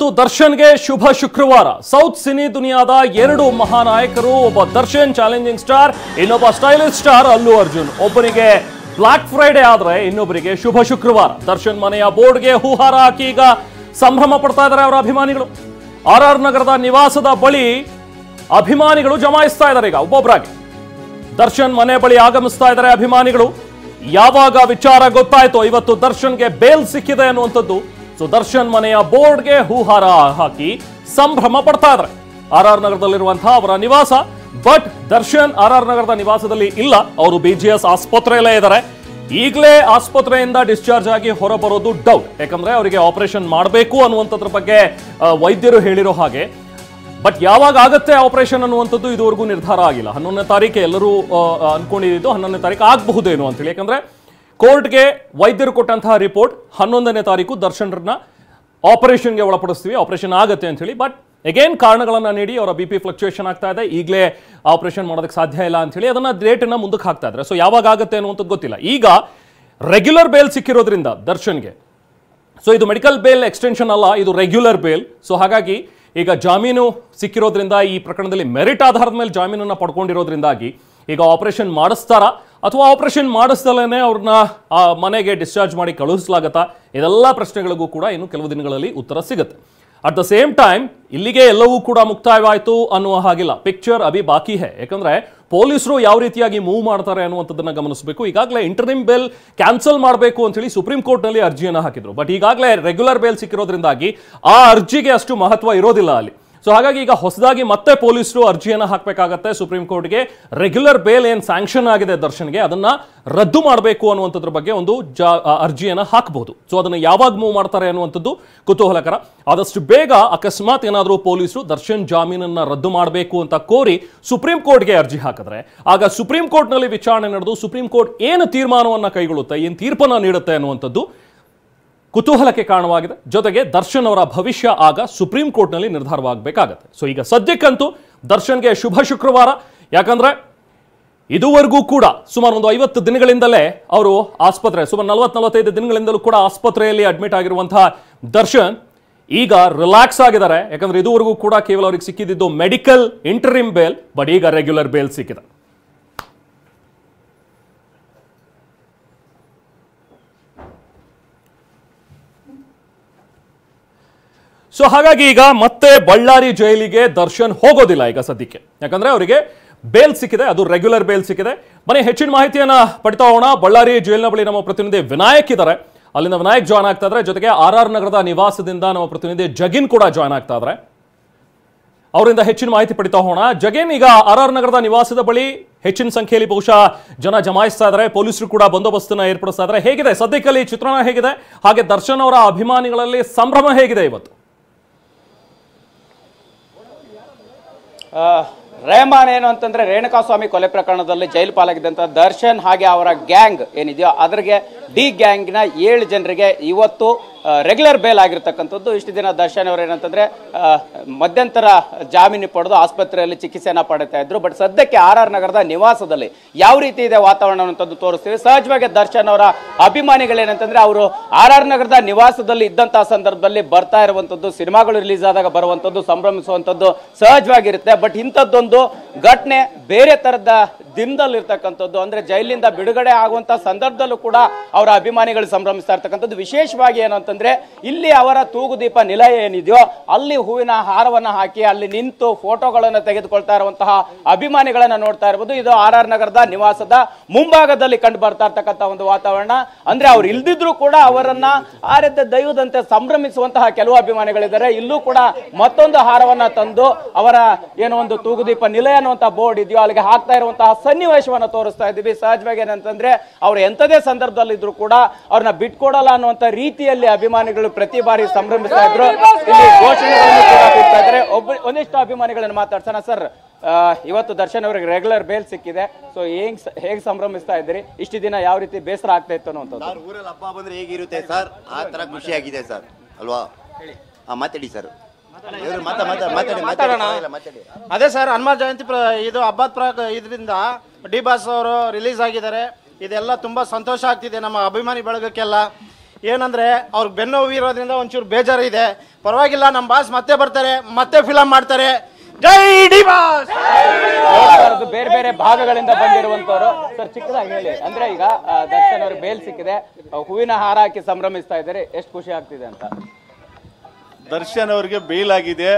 ಇವತ್ತು ದರ್ಶನ್ಗೆ ಶುಭ ಶುಕ್ರವಾರ. ಸೌತ್ ಸಿನಿ ದುನಿಯಾದ ಎರಡು ಮಹಾನಾಯಕರು, ಒಬ್ಬ ದರ್ಶನ್ ಚಾಲೆಂಜಿಂಗ್ ಸ್ಟಾರ್, ಇನ್ನೊಬ್ಬ ಸ್ಟೈಲಿಶ್ ಸ್ಟಾರ್ ಅಲ್ಲು ಅರ್ಜುನ್. ಒಬ್ಬನಿಗೆ ಬ್ಲಾಕ್ ಫ್ರೈಡೆ ಆದ್ರೆ ಇನ್ನೊಬ್ಬರಿಗೆ ಶುಭ ಶುಕ್ರವಾರ. ದರ್ಶನ್ ಮನೆಯ ಬೋರ್ಡ್ಗೆ ಹೂಹಾರ ಹಾಕಿ ಈಗ ಸಂಭ್ರಮ ಪಡ್ತಾ ಇದ್ದಾರೆ ಅವರ ಅಭಿಮಾನಿಗಳು. RR ನಗರದ ನಿವಾಸದ ಬಳಿ ಅಭಿಮಾನಿಗಳು ಜಮಾಯಿಸ್ತಾ ಇದ್ದಾರೆ. ಈಗ ಒಬ್ಬೊಬ್ಬರಾಗಿ ದರ್ಶನ್ ಮನೆ ಬಳಿ ಆಗಮಿಸ್ತಾ ಇದ್ದಾರೆ ಅಭಿಮಾನಿಗಳು. ಯಾವಾಗ ವಿಚಾರ ಗೊತ್ತಾಯ್ತು ಇವತ್ತು ದರ್ಶನ್ಗೆ ಬೇಲ್ ಸಿಕ್ಕಿದೆ ಅನ್ನುವಂಥದ್ದು, ಸೊ ದರ್ಶನ್ ಮನೆಯ ಬೋರ್ಡ್ಗೆ ಹೂಹಾರ ಹಾಕಿ ಸಂಭ್ರಮ ಪಡ್ತಾ ಇದ್ದಾರೆ. RR ನಗರದಲ್ಲಿರುವಂತಹ ಅವರ ನಿವಾಸ. ಬಟ್ ದರ್ಶನ್ RR ನಗರದ ನಿವಾಸದಲ್ಲಿ ಇಲ್ಲ, ಅವರು BGS ಆಸ್ಪತ್ರೆಯಲ್ಲೇ ಇದ್ದಾರೆ. ಈಗಲೇ ಆಸ್ಪತ್ರೆಯಿಂದ ಡಿಸ್ಚಾರ್ಜ್ ಆಗಿ ಹೊರಬರೋದು ಡೌಟ್, ಯಾಕಂದ್ರೆ ಅವರಿಗೆ ಆಪರೇಷನ್ ಮಾಡಬೇಕು ಅನ್ನುವಂಥದ್ರ ಬಗ್ಗೆ ವೈದ್ಯರು ಹೇಳಿರೋ ಹಾಗೆ. ಬಟ್ ಯಾವಾಗ ಆಗತ್ತೆ ಆಪರೇಷನ್ ಅನ್ನುವಂಥದ್ದು ಇದುವರೆಗೂ ನಿರ್ಧಾರ ಆಗಿಲ್ಲ. 11ನೇ ತಾರೀಕು ಎಲ್ಲರೂ ಅನ್ಕೊಂಡಿದ್ದು 11ನೇ ತಾರೀಕು ಆಗಬಹುದೇನು ಅಂತೇಳಿ. ಯಾಕಂದ್ರೆ ಕೋರ್ಟ್ಗೆ ವೈದ್ಯರು ಕೊಟ್ಟಂತಹ ರಿಪೋರ್ಟ್ 11ನೇ ತಾರೀಕು ದರ್ಶನ್ರನ್ನ ಆಪರೇಷನ್ಗೆ ಒಳಪಡಿಸ್ತೀವಿ, ಆಪರೇಷನ್ ಆಗತ್ತೆ ಅಂತ ಹೇಳಿ. ಬಟ್ ಅಗೇನ್ ಕಾರಣಗಳನ್ನ ನೀಡಿ ಅವರ BP ಫ್ಲಕ್ಚುಯೇಷನ್ ಆಗ್ತಾ ಇದೆ, ಈಗಲೇ ಆಪರೇಷನ್ ಮಾಡೋದಕ್ಕೆ ಸಾಧ್ಯ ಇಲ್ಲ ಅಂತ ಹೇಳಿ ಅದನ್ನ ಡೇಟನ್ನ ಮುಂದಕ್ಕೆ ಹಾಕ್ತಾ ಇದ್ದಾರೆ. ಸೊ ಯಾವಾಗ ಆಗತ್ತೆ ಅನ್ನುವಂಥದ್ದು ಗೊತ್ತಿಲ್ಲ. ಈಗ ರೆಗ್ಯುಲರ್ ಬೇಲ್ ಸಿಕ್ಕಿರೋದ್ರಿಂದ ದರ್ಶನ್ಗೆ, ಸೊ ಇದು ಮೆಡಿಕಲ್ ಬೇಲ್ ಎಕ್ಸ್ಟೆನ್ಷನ್ ಅಲ್ಲ, ಇದು ರೆಗ್ಯುಲರ್ ಬೇಲ್. ಸೊ ಹಾಗಾಗಿ ಈಗ ಜಾಮೀನು ಸಿಕ್ಕಿರೋದ್ರಿಂದ, ಈ ಪ್ರಕರಣದಲ್ಲಿ ಮೆರಿಟ್ ಆಧಾರದ ಮೇಲೆ ಜಾಮೀನನ್ನ ಪಡ್ಕೊಂಡಿರೋದ್ರಿಂದಾಗಿ ಈಗ ಆಪರೇಷನ್ ಮಾಡಿಸ್ತಾರಾ ಅಥವಾ ಆಪರೇಷನ್ ಮಾಡಿಸ್ದಲೇ ಅವ್ರನ್ನ ಮನೆಗೆ ಡಿಸ್ಚಾರ್ಜ್ ಮಾಡಿ ಕಳುಹಿಸಲಾಗತ್ತಾ, ಇದೆಲ್ಲ ಪ್ರಶ್ನೆಗಳಿಗೂ ಕೂಡ ಇನ್ನು ಕೆಲವು ದಿನಗಳಲ್ಲಿ ಉತ್ತರ ಸಿಗುತ್ತೆ. ಅಟ್ ದ ಸೇಮ್ ಟೈಮ್ ಇಲ್ಲಿಗೆ ಎಲ್ಲವೂ ಕೂಡ ಮುಕ್ತಾಯವಾಯಿತು ಅನ್ನುವ ಹಾಗಿಲ್ಲ, ಪಿಕ್ಚರ್ ಅಭಿ ಬಾಕಿ ಹೇ. ಯಾಕಂದ್ರೆ ಪೊಲೀಸರು ಯಾವ ರೀತಿಯಾಗಿ ಮೂವ್ ಮಾಡ್ತಾರೆ ಅನ್ನುವಂಥದ್ದನ್ನ ಗಮನಿಸಬೇಕು. ಈಗಾಗಲೇ ಇಂಟರಿಮ್ ಬೇಲ್ ಕ್ಯಾನ್ಸಲ್ ಮಾಡಬೇಕು ಅಂತ ಹೇಳಿ ಸುಪ್ರೀಂ ಕೋರ್ಟ್ನಲ್ಲಿ ಅರ್ಜಿಯನ್ನು ಹಾಕಿದ್ರು. ಬಟ್ ಈಗಾಗಲೇ ರೆಗ್ಯುಲರ್ ಬೇಲ್ ಸಿಕ್ಕಿರೋದ್ರಿಂದಾಗಿ ಆ ಅರ್ಜಿಗೆ ಅಷ್ಟು ಮಹತ್ವ ಇರೋದಿಲ್ಲ ಅಲ್ಲಿ. ಸೊ ಹಾಗಾಗಿ ಈಗ ಹೊಸದಾಗಿ ಮತ್ತೆ ಪೊಲೀಸರು ಅರ್ಜಿಯನ್ನು ಹಾಕಬೇಕಾಗತ್ತೆ ಸುಪ್ರೀಂ ಕೋರ್ಟ್ಗೆ. ರೆಗ್ಯುಲರ್ ಬೇಲ್ ಏನ್ ಸ್ಯಾಂಕ್ಷನ್ ಆಗಿದೆ ದರ್ಶನ್ಗೆ, ಅದನ್ನ ರದ್ದು ಮಾಡಬೇಕು ಅನ್ನುವಂಥದ್ರ ಬಗ್ಗೆ ಒಂದು ಅರ್ಜಿಯನ್ನು ಹಾಕಬಹುದು. ಸೊ ಅದನ್ನು ಯಾವಾಗ ಮೂವ್ ಮಾಡ್ತಾರೆ ಅನ್ನುವಂಥದ್ದು ಕುತೂಹಲಕರ. ಆದಷ್ಟು ಬೇಗ ಅಕಸ್ಮಾತ್ ಏನಾದರೂ ಪೊಲೀಸರು ದರ್ಶನ್ ಜಾಮೀನನ್ನ ರದ್ದು ಮಾಡಬೇಕು ಅಂತ ಕೋರಿ ಸುಪ್ರೀಂ ಕೋರ್ಟ್ಗೆ ಅರ್ಜಿ ಹಾಕಿದ್ರೆ, ಆಗ ಸುಪ್ರೀಂ ಕೋರ್ಟ್ನಲ್ಲಿ ವಿಚಾರಣೆ ನಡೆದು ಸುಪ್ರೀಂ ಕೋರ್ಟ್ ಏನು ತೀರ್ಮಾನವನ್ನ ಕೈಗೊಳ್ಳುತ್ತೆ, ಏನು ತೀರ್ಪನ್ನ ನೀಡುತ್ತೆ ಅನ್ನುವಂಥದ್ದು ಕುತೂಹಲಕ್ಕೆ ಕಾರಣವಾಗಿದೆ. ಜೊತೆಗೆ ದರ್ಶನ್ ಅವರ ಭವಿಷ್ಯ ಆಗ ಸುಪ್ರೀಂ ಕೋರ್ಟ್ನಲ್ಲಿ ನಿರ್ಧಾರವಾಗಬೇಕಾಗತ್ತೆ. ಸೊ ಈಗ ಸದ್ಯಕ್ಕಂತೂ ದರ್ಶನ್ಗೆ ಶುಭ ಶುಕ್ರವಾರ. ಯಾಕಂದ್ರೆ ಇದುವರೆಗೂ ಕೂಡ ಸುಮಾರು ಒಂದು 50 ದಿನಗಳಿಂದಲೇ ಅವರು ಸುಮಾರು 40-45 ದಿನಗಳಿಂದಲೂ ಕೂಡ ಆಸ್ಪತ್ರೆಯಲ್ಲಿ ಅಡ್ಮಿಟ್ ಆಗಿರುವಂತಹ ದರ್ಶನ್ ಈಗ ರಿಲ್ಯಾಕ್ಸ್ ಆಗಿದ್ದಾರೆ. ಯಾಕಂದ್ರೆ ಇದುವರೆಗೂ ಕೂಡ ಕೇವಲ ಅವರಿಗೆ ಸಿಕ್ಕಿದ್ದು ಮೆಡಿಕಲ್ ಇಂಟರಿಮ್ ಬೇಲ್, ಬಟ್ ಈಗ ರೆಗ್ಯುಲರ್ ಬೇಲ್ ಸಿಕ್ಕಿದೆ. ಸೊ ಹಾಗಾಗಿ ಈಗ ಮತ್ತೆ ಬಳ್ಳಾರಿ ಜೈಲಿಗೆ ದರ್ಶನ್ ಹೋಗೋದಿಲ್ಲ ಈಗ ಸದ್ಯಕ್ಕೆ, ಯಾಕಂದ್ರೆ ಅವರಿಗೆ ಬೇಲ್ ಸಿಕ್ಕಿದೆ, ಅದು ರೆಗ್ಯುಲರ್ ಬೇಲ್ ಸಿಕ್ಕಿದೆ. ಬನ್ನಿ ಹೆಚ್ಚಿನ ಮಾಹಿತಿಯನ್ನ ಪಡಿತಾ ಹೋಗೋಣ. ಬಳ್ಳಾರಿ ಜೈಲಿನ ಬಳಿ ನಮ್ಮ ಪ್ರತಿನಿಧಿ ವಿನಾಯಕ್ ಇದ್ದಾರೆ, ಅಲ್ಲಿಂದ ವಿನಾಯಕ್ ಜಾಯ್ನ್ ಆಗ್ತಾ ಇದ್ದಾರೆ. ಜೊತೆಗೆ RR ನಗರದ ನಿವಾಸದಿಂದ ನಮ್ಮ ಪ್ರತಿನಿಧಿ ಜಗಿನ್ ಕೂಡ ಜಾಯ್ನ್ ಆಗ್ತಾ ಇದ್ದಾರೆ. ಅವರಿಂದ ಹೆಚ್ಚಿನ ಮಾಹಿತಿ ಪಡಿತಾ ಹೋಗೋಣ. ಜಗಿನ್, ಈಗ RR ನಗರದ ನಿವಾಸದ ಬಳಿ ಹೆಚ್ಚಿನ ಸಂಖ್ಯೆಯಲ್ಲಿ ಬಹುಶಃ ಜನ ಜಮಾಯಿಸ್ತಾ ಇದ್ದಾರೆ, ಪೊಲೀಸರು ಕೂಡ ಬಂದೋಬಸ್ತನ್ನ ಏರ್ಪಡಿಸ್ತಾ ಇದ್ದಾರೆ. ಹೇಗಿದೆ ಸದ್ಯಕ್ಕಲ್ಲಿ ಚಿತ್ರಣ ಹೇಗಿದೆ? ಹಾಗೆ ದರ್ಶನ್ ಅವರ ಅಭಿಮಾನಿಗಳಲ್ಲಿ ಸಂಭ್ರಮ ಹೇಗಿದೆ ಇವತ್ತು? ರೆಹಮಾನ್ ಏನು ಅಂತಂದ್ರೆ ರೇಣುಕಾಸ್ವಾಮಿ ಕೊಲೆ ಪ್ರಕರಣದಲ್ಲಿ ಜೈಲು ಪಾಲಾಗಿದ್ದಂತ ದರ್ಶನ್ ಹಾಗೆ ಅವರ ಗ್ಯಾಂಗ್ ಏನಿದೆಯೋ ಅದರಿಗೆ ಡಿ ಗ್ಯಾಂಗ್ನ 7 ಜನರಿಗೆ ಇವತ್ತು ರೆಗ್ಯುಲರ್ ಬೇಲ್ ಆಗಿರ್ತಕ್ಕಂಥದ್ದು. ಇಷ್ಟು ದಿನ ದರ್ಶನ್ ಅವರು ಏನಂತಂದ್ರೆ ಮಧ್ಯಂತರ ಜಾಮೀನು ಪಡೆದು ಆಸ್ಪತ್ರೆಯಲ್ಲಿ ಚಿಕಿತ್ಸೆಯನ್ನ ಪಡಿತಾ ಇದ್ರು. ಬಟ್ ಸದ್ಯಕ್ಕೆ RR ನಗರದ ನಿವಾಸದಲ್ಲಿ ಯಾವ ರೀತಿ ಇದೆ ವಾತಾವರಣ ಅನ್ನೋದು ತೋರಿಸ್ತೀವಿ. ಸಹಜವಾಗಿ ದರ್ಶನ್ ಅವರ ಅಭಿಮಾನಿಗಳೇನಂತಂದ್ರೆ ಅವರು RR ನಗರದ ನಿವಾಸದಲ್ಲಿ ಇದ್ದಂತಹ ಸಂದರ್ಭದಲ್ಲಿ ಬರ್ತಾ ಇರುವಂತದ್ದು, ಸಿನಿಮಾಗಳು ರಿಲೀಸ್ ಆದಾಗ ಬರುವಂತದ್ದು, ಸಂಭ್ರಮಿಸುವಂತದ್ದು ಸಹಜವಾಗಿರುತ್ತೆ. ಬಟ್ ಇಂಥದ್ದೊಂದು ಘಟನೆ ಬೇರೆ ತರದ ದಿನದಲ್ಲಿರ್ತಕ್ಕಂಥದ್ದು, ಅಂದ್ರೆ ಜೈಲಿಂದ ಬಿಡುಗಡೆ ಆಗುವಂತಹ ಸಂದರ್ಭದಲ್ಲೂ ಕೂಡ ಅವರ ಅಭಿಮಾನಿಗಳು ಸಂಭ್ರಮಿಸ್ತಾ ಇರ್ತಕ್ಕಂಥದ್ದು. ವಿಶೇಷವಾಗಿ ಏನಂತಂದ್ರೆ ಇಲ್ಲಿ ಅವರ ತೂಗುದೀಪ ನಿಲಯ ಏನಿದೆಯೋ ಅಲ್ಲಿ ಹೂವಿನ ಹಾರವನ್ನ ಹಾಕಿ ಅಲ್ಲಿ ನಿಂತು ಫೋಟೋಗಳನ್ನು ತೆಗೆದುಕೊಳ್ತಾ ಇರುವಂತಹ ಅಭಿಮಾನಿಗಳನ್ನ ನೋಡ್ತಾ ಇರಬಹುದು. ಇದು RR ನಗರದ ನಿವಾಸದ ಮುಂಭಾಗದಲ್ಲಿ ಕಂಡು ಬರ್ತಾ ಇರ್ತಕ್ಕಂಥ ಒಂದು ವಾತಾವರಣ. ಅಂದ್ರೆ ಅವ್ರು ಇಲ್ದಿದ್ರು ಕೂಡ ಅವರನ್ನ ಆರಾಧ್ಯ ದೈವದಂತೆ ಸಂಭ್ರಮಿಸುವಂತಹ ಕೆಲವು ಅಭಿಮಾನಿಗಳಿದ್ದಾರೆ. ಇಲ್ಲೂ ಕೂಡ ಮತ್ತೊಂದು ಹಾರವನ್ನ ತಂದು ಅವರ ಏನೋ ಒಂದು ತೂಗುದೀಪ ನಿಲಯ ಅನ್ನುವಂತಹ ಬೋರ್ಡ್ ಇದೆಯೋ ಅಲ್ಲಿಗೆ ಹಾಕ್ತಾ ಇರುವಂತಹ ಸನ್ನಿವೇಶವನ್ನ ತೋರಿಸ್ತಾ ಇದ್ದೀವಿ. ಸಹಜವಾಗಿ ಏನಂತಂದ್ರೆ ಅವ್ರು ಎಂತದೇ ಸಂದರ್ಭದಲ್ಲಿ ಇದ್ರು ಕೂಡ ಅವ್ರನ್ನ ಬಿಟ್ಕೊಡಲ್ಲ ಅನ್ನುವಂತ ರೀತಿಯಲ್ಲಿ ಅಭಿಮಾನಿಗಳು ಪ್ರತಿ ಬಾರಿ ಸಂಭ್ರಮಿಸ್ತಾ ಇದ್ರು. ಇಲ್ಲಿ ಘೋಷಣೆಗಳನ್ನು ಕೂಡ ಕೂಗ್ತಾ ಇದ್ದಾರೆ. ಒಂದಿಷ್ಟು ಅಭಿಮಾನಿಗಳನ್ನು ಮಾತಾಡ್ಸೋಣ. ಸರ್, ಇವತ್ತು ದರ್ಶನ್ ಅವರಿಗೆ ರೆಗ್ಯುಲರ್ ಬೇಲ್ ಸಿಕ್ಕಿದೆ, ಸೊ ಹೇಗೆ ಸಂಭ್ರಮಿಸ್ತಾ ಇದ್ರಿ? ಇಷ್ಟು ದಿನ ಯಾವ ರೀತಿ ಬೇಸರ ಆಗ್ತಾ ಇತ್ತು ಅನ್ನುವಂಥದ್ದು? ಊರಲ್ಲಿ ಹಬ್ಬ ಬಂದ್ರೆ ಹೇಗಿರುತ್ತೆ ಸರ್, ಆ ತರ ಖುಷಿ ಆಗಿದೆ ಸರ್ ಅಲ್ವಾ? ಮಾತಾಡಿ ಸರ್. ಅದೇ ಸರ್, ಹನುಮಾನ್ ಜಯಂತಿ ಇದು ಹಬ್ಬದ ಇದರಿಂದ ಡಿ ಬಾಸ್ ಅವರು ರಿಲೀಸ್ ಆಗಿದ್ದಾರೆ. ಇದೆಲ್ಲ ತುಂಬಾ ಸಂತೋಷ ಆಗ್ತಿದೆ ನಮ್ಮ ಅಭಿಮಾನಿ ಬಳಗಕ್ಕೆಲ್ಲ. ಏನಂದ್ರೆ ಅವ್ರಿಗೆ ಬೆನ್ನೋವು ಇರೋದ್ರಿಂದ ಒಂಚೂರು ಬೇಜಾರು ಇದೆ. ಪರವಾಗಿಲ್ಲ, ನಮ್ಮ ಬಾಸ್ ಮತ್ತೆ ಬರ್ತಾರೆ, ಮತ್ತೆ ಫಿಲಂ ಮಾಡ್ತಾರೆ. ಜೈ ಡಿ ಬಾಸ್. ಬೇರೆ ಬೇರೆ ಭಾಗಗಳಿಂದ ಬಂದಿರುವಂತವರು ಸರ್, ಚಿಕ್ಕದಾಗಿ ಹೇಳಿ. ಅಂದ್ರೆ ಈಗ ದರ್ಶನ್ ಅವ್ರಿಗೆ ಬೇಲ್ ಸಿಕ್ಕಿದೆ, ಹೂವಿನ ಹಾರ ಹಾಕಿ ಸಂಭ್ರಮಿಸ್ತಾ ಇದ್ದಾರೆ, ಎಷ್ಟು ಖುಷಿ ಆಗ್ತಿದೆ ಅಂತ? ದರ್ಶನ್ ಅವರಿಗೆ ಬೇಲ್ ಆಗಿದೆ.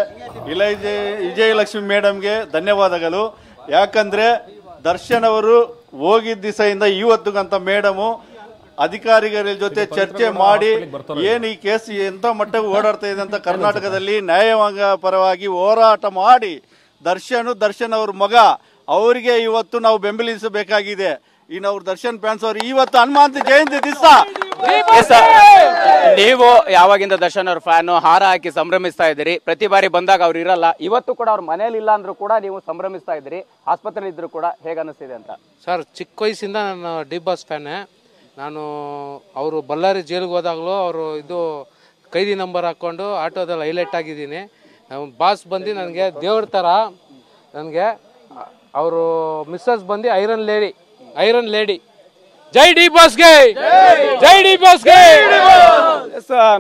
ವಿಜಯಲಕ್ಷ್ಮಿ ಮೇಡಮ್ಗೆ ಧನ್ಯವಾದಗಳು. ಯಾಕಂದ್ರೆ ದರ್ಶನ್ ಅವರು ಹೋಗಿದ್ದ ದಿವಸದಿಂದ ಇವತ್ತುಗಂತ ಮೇಡಮು ಅಧಿಕಾರಿಗಳ ಜೊತೆ ಚರ್ಚೆ ಮಾಡಿ ಏನು ಈ ಕೇಸ್ ಎಂತ ಮಟ್ಟಕ್ಕೆ ಓಡಾಡ್ತಾ ಇದೆ ಅಂತ ಕರ್ನಾಟಕದಲ್ಲಿ ನ್ಯಾಯಾಂಗ ಪರವಾಗಿ ಹೋರಾಟ ಮಾಡಿ ದರ್ಶನ್ ಅವ್ರ ಮಗ ಅವರಿಗೆ ಇವತ್ತು ನಾವು ಬೆಂಬಲಿಸಬೇಕಾಗಿದೆ. ಇನ್ನು ಅವ್ರ ದರ್ಶನ್ ಫ್ಯಾನ್ಸ್ ಅವರು ಇವತ್ತು ಹನುಮಂತ ಜಯಂತಿ ದಿವಸ ನೀವು ಯಾವಾಗಿಂದ ದರ್ಶನ್ ಅವ್ರ ಫ್ಯಾನ್ ಹಾರ ಹಾಕಿ ಸಂಭ್ರಮಿಸ್ತಾ ಇದ್ದೀರಿ? ಪ್ರತಿ ಬಾರಿ ಬಂದಾಗ ಅವ್ರು ಇರಲ್ಲ, ಇವತ್ತು ಕೂಡ ಅವ್ರ ಮನೇಲಿ ಇಲ್ಲ ಅಂದ್ರೂ ಕೂಡ ನೀವು ಸಂಭ್ರಮಿಸ್ತಾ ಇದ್ದೀರಿ, ಆಸ್ಪತ್ರೆ ಇದ್ರು ಕೂಡ. ಹೇಗೆ ಅನಿಸ್ತಿದೆ ಅಂತ? ಸರ್, ಚಿಕ್ಕ ವಯಸ್ಸಿಂದ ನಾನು ಡಿ ಬಾಸ್ ಫ್ಯಾನೇ. ನಾನು ಅವರು ಬಳ್ಳಾರಿ ಜೈಲಿಗೆ ಹೋದಾಗಲೂ ಅವರು ಇದು ಕೈದಿ ನಂಬರ್ ಹಾಕ್ಕೊಂಡು ಆಟೋದಲ್ಲಿ ಹೈಲೈಟ್ ಆಗಿದ್ದೀನಿ. ಬಾಸ್ ಬಂದು ನನಗೆ ದೇವ್ರ ಥರ. ನನಗೆ ಅವರು ಮಿಸ್ಸಸ್ ಬಂದು ಐರನ್ ಲೇಡಿ. ಜೈ ಡಿ ಬಾಸ್ಗೆ, ಜೈ ಡಿ ಬಾಸ್ಗೆ.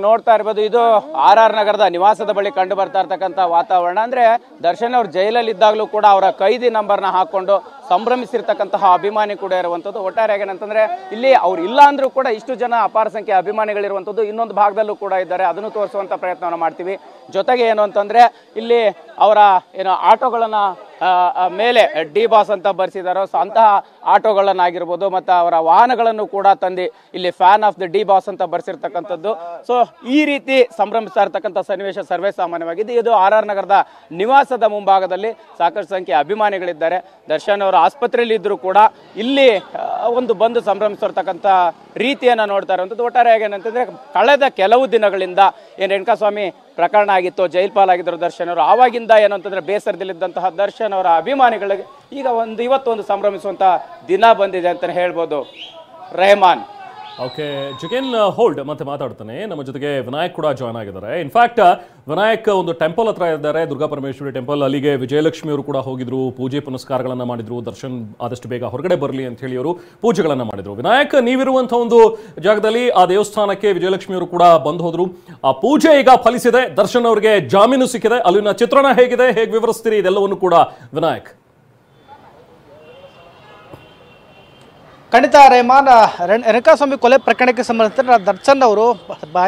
ನೋಡ್ತಾ ಇರ್ಬೋದು, ಇದು RR ನಗರದ ನಿವಾಸದ ಬಳಿ ಕಂಡು ಬರ್ತಾ ಇರ್ತಕ್ಕಂಥ ವಾತಾವರಣ. ಅಂದ್ರೆ ದರ್ಶನ್ ಅವ್ರು ಜೈಲಲ್ಲಿ ಇದ್ದಾಗಲೂ ಕೂಡ ಅವರ ಕೈದಿ ನಂಬರ್ನ ಹಾಕೊಂಡು ಸಂಭ್ರಮಿಸಿರ್ತಕ್ಕಂತಹ ಅಭಿಮಾನಿ ಕೂಡ ಇರುವಂತದ್ದು. ಒಟ್ಟಾರೆಯಾಗಿ ಏನಂತಂದ್ರೆ ಇಲ್ಲಿ ಅವ್ರು ಇಲ್ಲ ಅಂದ್ರೂ ಕೂಡ ಇಷ್ಟು ಜನ ಅಪಾರ ಸಂಖ್ಯೆ ಅಭಿಮಾನಿಗಳಿರುವಂತದ್ದು ಇನ್ನೊಂದು ಭಾಗದಲ್ಲೂ ಕೂಡ ಇದ್ದಾರೆ, ಅದನ್ನು ತೋರಿಸುವಂತ ಪ್ರಯತ್ನವನ್ನು ಮಾಡ್ತೀವಿ. ಜೊತೆಗೆ ಏನು ಅಂತಂದ್ರೆ ಇಲ್ಲಿ ಅವರ ಏನೋ ಆಟೋಗಳನ್ನ ಮೇಲೆ ಡಿ ಬಾಸ್ ಅಂತ ಬರ್ಸಿದಾರೋ, ಅಂತಹ ಆಟೋಗಳನ್ನಾಗಿರ್ಬೋದು ಮತ್ತು ಅವರ ವಾಹನಗಳನ್ನು ಕೂಡ ತಂದು ಇಲ್ಲಿ fan of the D boss ಅಂತ ಬರ್ಸಿರ್ತಕ್ಕಂಥದ್ದು. ಸೊ ಈ ರೀತಿ ಸಂಭ್ರಮಿಸ್ತಾ ಇರ್ತಕ್ಕಂಥ ಸನ್ನಿವೇಶ ಸರ್ವೇ ಸಾಮಾನ್ಯವಾಗಿದೆ. ಇದು RR ನಗರದ ನಿವಾಸದ ಮುಂಭಾಗದಲ್ಲಿ ಸಾಕಷ್ಟು ಸಂಖ್ಯೆ ಅಭಿಮಾನಿಗಳಿದ್ದಾರೆ. ದರ್ಶನ್ ಅವರು ಆಸ್ಪತ್ರೆಯಲ್ಲಿ ಇದ್ರು ಕೂಡ ಇಲ್ಲಿ ಒಂದು ಬಂದು ಸಂಭ್ರಮಿಸಿರ್ತಕ್ಕಂಥ ರೀತಿಯನ್ನ ನೋಡ್ತಾ ಇರುವಂಥದ್ದು. ಒಟ್ಟಾರೆಯಾಗಿ ಏನಂತಂದ್ರೆ ಕಳೆದ ಕೆಲವು ದಿನಗಳಿಂದ ಏನು ರೇಣುಕಾಸ್ವಾಮಿ ಪ್ರಕರಣ ಆಗಿತ್ತು, ಜೈಲ್ ಪಾಲಾಗಿದ್ದರು ದರ್ಶನ್ ಅವರು, ಆವಾಗಿಂದ ಏನು ಅಂತಂದ್ರೆ ಬೇಸರದಲ್ಲಿದ್ದಂತಹ ದರ್ಶನ್ ಅವರ ಅಭಿಮಾನಿಗಳಿಗೆ ಈಗ ಇವತ್ತೊಂದು ಸಂಭ್ರಮಿಸುವಂತ ದಿನ ಬಂದಿದೆ ಅಂತ ಹೇಳ್ಬೋದು. ರೆಹಮಾನ್. ಓಕೆ, ಜಗೇನ್ ಹೋಲ್ಡ್ ಮತ್ತೆ ಮಾತಾಡ್ತಾನೆ. ನಮ್ಮ ಜೊತೆಗೆ ವಿನಾಯಕ್ ಕೂಡ ಜಾಯ್ನ್ ಆಗಿದ್ದಾರೆ. ಇನ್ಫ್ಯಾಕ್ಟ್ ವಿನಾಯಕ್ ಒಂದು ಟೆಂಪಲ್ ಹತ್ರ ಇದ್ದಾರೆ, ದುರ್ಗಾ ಪರಮೇಶ್ವರಿ ಟೆಂಪಲ್. ಅಲ್ಲಿಗೆ ವಿಜಯಲಕ್ಷ್ಮಿ ಅವರು ಕೂಡ ಹೋಗಿದ್ರು, ಪೂಜೆ ಪುನಸ್ಕಾರಗಳನ್ನ ಮಾಡಿದ್ರು. ದರ್ಶನ್ ಆದಷ್ಟು ಬೇಗ ಹೊರಗಡೆ ಬರಲಿ ಅಂತ ಹೇಳಿ ಅವರು ಪೂಜೆಗಳನ್ನ ಮಾಡಿದ್ರು. ವಿನಾಯಕ್, ನೀವಿರುವಂತಹ ಒಂದು ಜಾಗದಲ್ಲಿ ಆ ದೇವಸ್ಥಾನಕ್ಕೆ ವಿಜಯಲಕ್ಷ್ಮಿ ಅವರು ಕೂಡ ಬಂದು ಹೋದ್ರು. ಆ ಪೂಜೆ ಈಗ ಫಲಿಸಿದೆ, ದರ್ಶನ್ ಅವರಿಗೆ ಜಾಮೀನು ಸಿಕ್ಕಿದೆ. ಅಲ್ಲಿನ ಚಿತ್ರಣ ಹೇಗಿದೆ, ಹೇಗೆ ವಿವರಿಸ್ತೀರಿ ಇದೆಲ್ಲವನ್ನು ಕೂಡ ವಿನಾಯಕ್? ಖಂಡಿತ ರೆಹಮಾನ್, ರೇಣುಕಾಸ್ವಾಮಿ ಕೊಲೆ ಪ್ರಕರಣಕ್ಕೆ ಸಂಬಂಧಿಸಿದ ದರ್ಶನ್ ಅವರು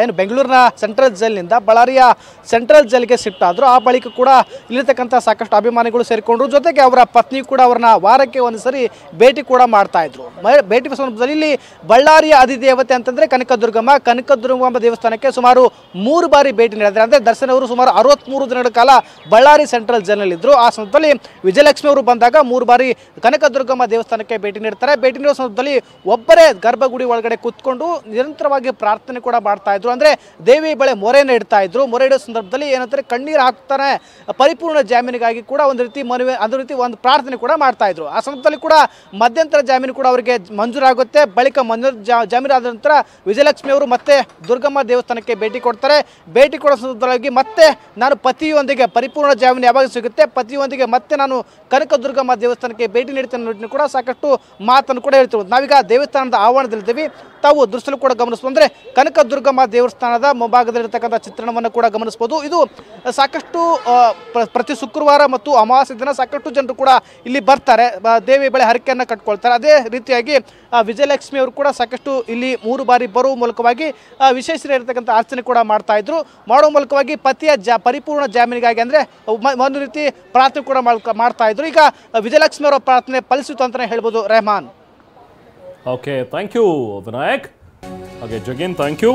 ಏನು ಬೆಂಗಳೂರಿನ ಸೆಂಟ್ರಲ್ ಜೈಲಿನಿಂದ ಬಳ್ಳಾರಿಯ ಸೆಂಟ್ರಲ್ ಜೈಲಿಗೆ ಶಿಫ್ಟ್ ಆದರು. ಆ ಬಳಿಕ ಕೂಡ ಇಲ್ಲಿರ್ತಕ್ಕಂಥ ಸಾಕಷ್ಟು ಅಭಿಮಾನಿಗಳು ಸೇರಿಕೊಂಡ್ರು. ಜೊತೆಗೆ ಅವರ ಪತ್ನಿ ಕೂಡ ಅವ್ರನ್ನ ವಾರಕ್ಕೆ ಒಂದು ಸರಿ ಭೇಟಿ ಕೂಡ ಮಾಡ್ತಾ ಇದ್ರು. ಭೇಟಿ ಸಂದರ್ಭದಲ್ಲಿ ಇಲ್ಲಿ ಬಳ್ಳಾರಿಯ ಅಧಿದೇವತೆ ಅಂತಂದ್ರೆ ಕನಕದುರ್ಗಮ್ಮ ದೇವಸ್ಥಾನಕ್ಕೆ ಸುಮಾರು 3 ಬಾರಿ ಭೇಟಿ ನೀಡಿದ್ದಾರೆ. ಅಂದರೆ ದರ್ಶನ್ ಅವರು ಸುಮಾರು 63 ದಿನಗಳ ಕಾಲ ಬಳ್ಳಾರಿ ಸೆಂಟ್ರಲ್ ಜೈಲಿನಲ್ಲಿದ್ದರು. ಆ ಸಂದರ್ಭದಲ್ಲಿ ವಿಜಯಲಕ್ಷ್ಮಿ ಅವರು ಬಂದಾಗ 3 ಬಾರಿ ಕನಕದುರ್ಗಮ್ಮ ದೇವಸ್ಥಾನಕ್ಕೆ ಭೇಟಿ ನೀಡ್ತಾರೆ. ಭೇಟಿ ನೀಡುವ ಸಂದರ್ಭದಲ್ಲಿ ಒಬ್ಬರೇ ಗರ್ಭಗುಡಿ ಒಳಗಡೆ ಕೂತ್ಕೊಂಡು ನಿರಂತರವಾಗಿ ಪ್ರಾರ್ಥನೆ ಕೂಡ ಮಾಡ್ತಾ ಇದ್ರು. ಅಂದ್ರೆ ದೇವಿ ಬಳೆ ಮೊರೆಯನ್ನು ಇಡ್ತಾ ಇದ್ರು. ಮೊರೆ ಇಡೋ ಸಂದರ್ಭದಲ್ಲಿ ಏನಂತಾರೆ ಕಣ್ಣೀರು ಹಾಕ್ತಾನೆ ಪರಿಪೂರ್ಣ ಜಾಮೀನಿಗಾಗಿ ಕೂಡ ಒಂದು ರೀತಿ ಮನವಿ, ಅದೇ ರೀತಿ ಒಂದು ಪ್ರಾರ್ಥನೆ ಕೂಡ ಮಾಡ್ತಾ ಇದ್ರು. ಆ ಸಂದರ್ಭದಲ್ಲಿ ಕೂಡ ಮಧ್ಯಂತರ ಜಾಮೀನು ಕೂಡ ಅವರಿಗೆ ಮಂಜೂರಾಗುತ್ತೆ. ಬಳಿಕ ಜಾಮೀನಾದ ನಂತರ ವಿಜಯಲಕ್ಷ್ಮಿ ಅವರು ಮತ್ತೆ ದುರ್ಗಮ್ಮ ದೇವಸ್ಥಾನಕ್ಕೆ ಭೇಟಿ ಕೊಡ್ತಾರೆ. ಭೇಟಿ ಕೊಡೋ ಸಂದರ್ಭದಲ್ಲಿ ಮತ್ತೆ ನಾನು ಪತಿಯೊಂದಿಗೆ ಪರಿಪೂರ್ಣ ಜಾಮೀನು ಯಾವಾಗ ಸಿಗುತ್ತೆ, ಪತಿಯೊಂದಿಗೆ ಮತ್ತೆ ನಾನು ಕನಕದುರ್ಗಮ್ಮ ದೇವಸ್ಥಾನಕ್ಕೆ ಭೇಟಿ ನೀಡ್ತೇನೆ ಕೂಡ ಸಾಕಷ್ಟು ಮಾತನ್ನು ಕೂಡ ಹೇಳ್ತಿರೋದು. ನಾವೀಗ ದೇವಸ್ಥಾನದ ಆವರಣದಲ್ಲಿದ್ದೀವಿ. ತಾವು ದೃಶ್ಯ ಕೂಡ ಗಮನಿಸಬಹುದು. ಅಂದ್ರೆ ಕನಕದುರ್ಗಮ್ಮ ದೇವಸ್ಥಾನದ ಮುಂಭಾಗದಲ್ಲಿರ್ತಕ್ಕಂಥ ಚಿತ್ರಣವನ್ನು ಕೂಡ ಗಮನಿಸಬಹುದು. ಇದು ಸಾಕಷ್ಟು ಪ್ರತಿ ಶುಕ್ರವಾರ ಮತ್ತು ಅಮಾವಾಸ್ಯೆ ದಿನ ಸಾಕಷ್ಟು ಜನರು ಕೂಡ ಇಲ್ಲಿ ಬರ್ತಾರೆ, ದೇವಿ ಬಳಿ ಹರಕೆಯನ್ನು ಕಟ್ಕೊಳ್ತಾರೆ. ಅದೇ ರೀತಿಯಾಗಿ ವಿಜಯಲಕ್ಷ್ಮಿ ಅವರು ಕೂಡ ಸಾಕಷ್ಟು ಇಲ್ಲಿ 3 ಬಾರಿ ಬರುವ ಮೂಲಕವಾಗಿ ವಿಶೇಷ ಇರತಕ್ಕಂಥ ಅರ್ಚನೆ ಕೂಡ ಮಾಡ್ತಾ ಇದ್ರು. ಮಾಡುವ ಮೂಲಕವಾಗಿ ಪತಿಯ ಪರಿಪೂರ್ಣ ಜಾಮೀನಿಗಾಗಿ ಅಂದ್ರೆ ಒಂದು ರೀತಿ ಪ್ರಾರ್ಥನೆ ಕೂಡ ಮಾಡ್ತಾ ಇದ್ರು. ಈಗ ವಿಜಯಲಕ್ಷ್ಮಿ ಅವರ ಪ್ರಾರ್ಥನೆ ಫಲಿಸಿತು ಅಂತಾನೆ ಹೇಳ್ಬೋದು Rehman. Okay, thank you Vinayak. ಹಾಗೆ ಜಗೀನ್, ಥ್ಯಾಂಕ್ ಯು.